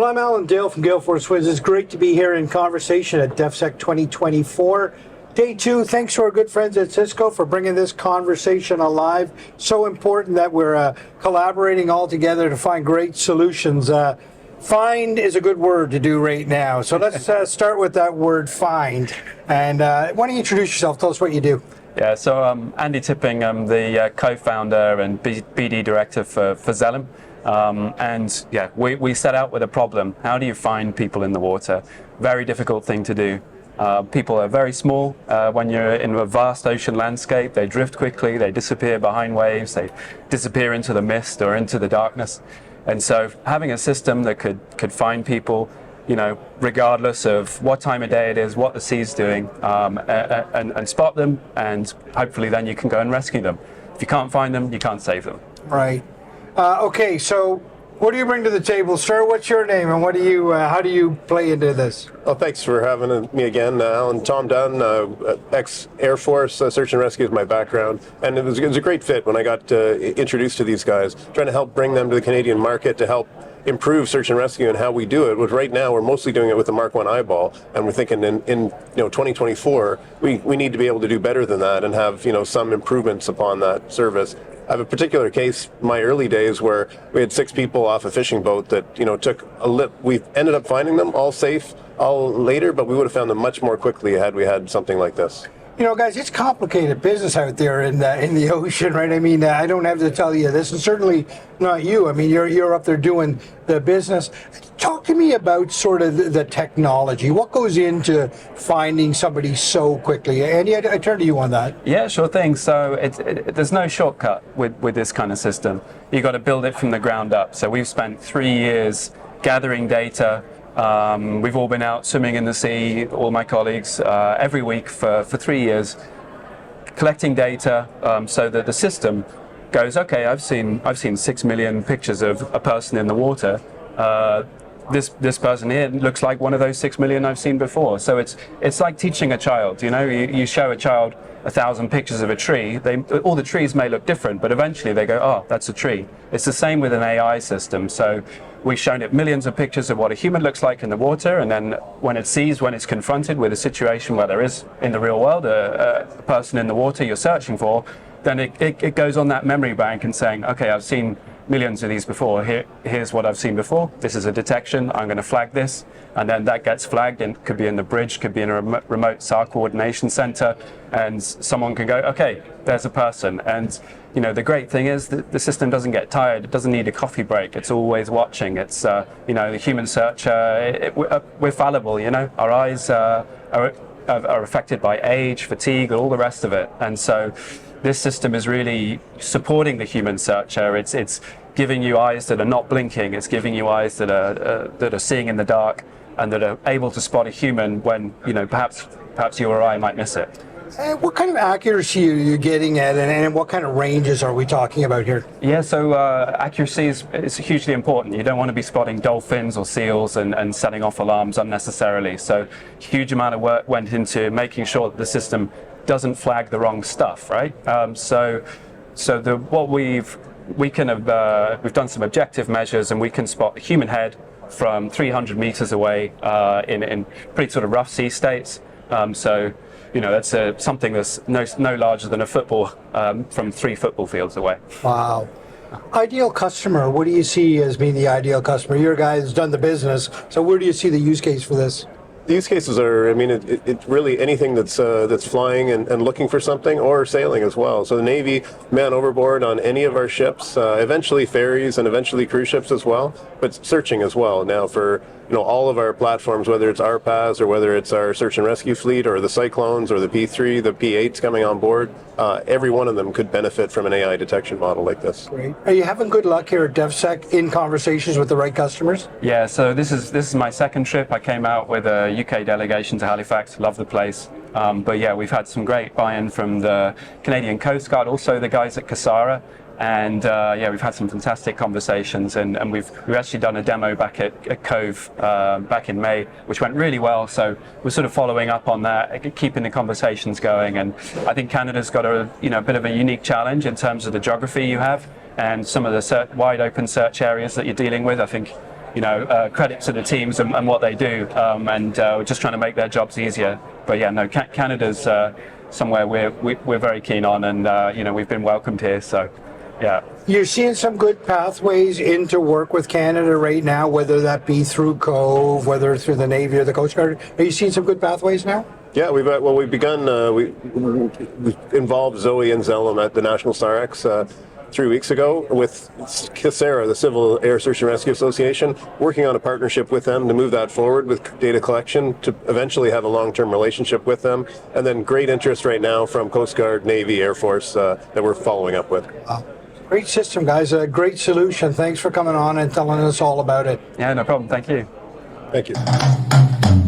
I'm Alan Dale from Gale Force Winds. It's great to be here in conversation at DEFSEC 2024. Day 2, thanks to our good friends at Cisco for bringing this conversation alive. So important that we're collaborating all together to find great solutions. Find is a good word to do right now. So let's start with that word, find. And why don't you introduce yourself? Tell us what you do. Yeah, so I'm Andy Tipping. I'm the co-founder and BD director for Xelim. And yeah, we set out with a problem. How do you find people in the water? Very difficult thing to do. People are very small. When you're in a vast ocean landscape, they drift quickly, they disappear behind waves, they disappear into the mist or into the darkness. And so having a system that could find people, you know, regardless of what time of day it is, what the sea's doing, and spot them, and hopefully then you can go and rescue them. If you can't find them, you can't save them. Right. Okay, so what do you bring to the table, sir? What's your name, and what do you? How do you play into this? Well, thanks for having me again, Alan. Tom Dunne, ex-Air Force, search and rescue is my background, and it was a great fit when I got introduced to these guys, trying to help bring them to the Canadian market to help improve search and rescue and how we do it. But right now, we're mostly doing it with the Mark 1 eyeball, and we're thinking in 2024, we need to be able to do better than that and have some improvements upon that service. I have a particular case, my early days, where we had 6 people off a fishing boat that took a lip. We ended up finding them all safe, all later, but we would have found them much more quickly had we had something like this. Guys, it's complicated business out there in the ocean, right? I mean, I don't have to tell you this, and certainly not you. I mean, you're up there doing the business. Talk to me about sort of the technology. What goes into finding somebody so quickly? Andy, I turn to you on that. Yeah, sure thing. So there's no shortcut with this kind of system. You've got to build it from the ground up. So we've spent 3 years gathering data. We've all been out swimming in the sea, all my colleagues, every week for 3 years, collecting data so that the system goes, okay, I've seen 6 million pictures of a person in the water. This person here looks like one of those 6 million I've seen before. So it's like teaching a child. You show a child 1,000 pictures of a tree. All the trees may look different, but eventually they go, oh, that's a tree. It's the same with an AI system. So we've shown it millions of pictures of what a human looks like in the water, and then when it's confronted with a situation where there is, in the real world, a person in the water you're searching for, then it goes on that memory bank and saying, okay, I've seen millions of these before. Here's what I've seen before. This is a detection. I'm going to flag this, and then that gets flagged, and could be in the bridge, could be in a remote SAR coordination center, and someone can go, okay, there's a person. And the great thing is that the system doesn't get tired. It doesn't need a coffee break. It's always watching. It's the human searcher. We're fallible. Our eyes are affected by age, fatigue, and all the rest of it. And so this system is really supporting the human searcher. It's giving you eyes that are not blinking. It's giving you eyes that are seeing in the dark and that are able to spot a human when perhaps you or I might miss it. What kind of accuracy are you getting at, and what kind of ranges are we talking about here? Yeah, so accuracy is hugely important. You don't want to be spotting dolphins or seals and setting off alarms unnecessarily. So huge amount of work went into making sure that the system doesn't flag the wrong stuff, right? We've done some objective measures, and we can spot the human head from 300 meters away in pretty sort of rough sea states. That's something that's no larger than a football from 3 football fields away. Wow. Ideal customer, what do you see as being the ideal customer? You're a guy who's done the business, so where do you see the use case for this? The use cases are, it really anything that's flying and looking for something, or sailing as well. So the Navy, man overboard on any of our ships, eventually ferries and eventually cruise ships as well, but searching as well now for all of our platforms, whether it's our paths or whether it's our search and rescue fleet or the Cyclones or the P3, the P8s coming on board. Every one of them could benefit from an AI detection model like this. Great. Are you having good luck here at DEFSEC in conversations with the right customers? Yeah, so this is my second trip. I came out with a UK delegation to Halifax. Love the place. But yeah, we've had some great buy-in from the Canadian Coast Guard, also the guys at Casara. And we've had some fantastic conversations, and we've actually done a demo back at Cove back in May, which went really well. So we're sort of following up on that, keeping the conversations going. And I think Canada's got a bit of a unique challenge in terms of the geography you have and some of the wide open search areas that you're dealing with. I think credit to the teams and what they do, and we're just trying to make their jobs easier. But yeah, no, Canada's somewhere we're very keen on, and we've been welcomed here. So yeah. You're seeing some good pathways into work with Canada right now, whether that be through Cove, whether through the Navy or the Coast Guard. Are you seeing some good pathways now? Yeah, we've begun. We involved Zoe and Zellum at the National StarX 3 weeks ago with CASERA, the Civil Air Search and Rescue Association, working on a partnership with them to move that forward with data collection to eventually have a long-term relationship with them. And then great interest right now from Coast Guard, Navy, Air Force that we're following up with. Great system, guys. A great solution. Thanks for coming on and telling us all about it. Yeah, no problem. Thank you. Thank you.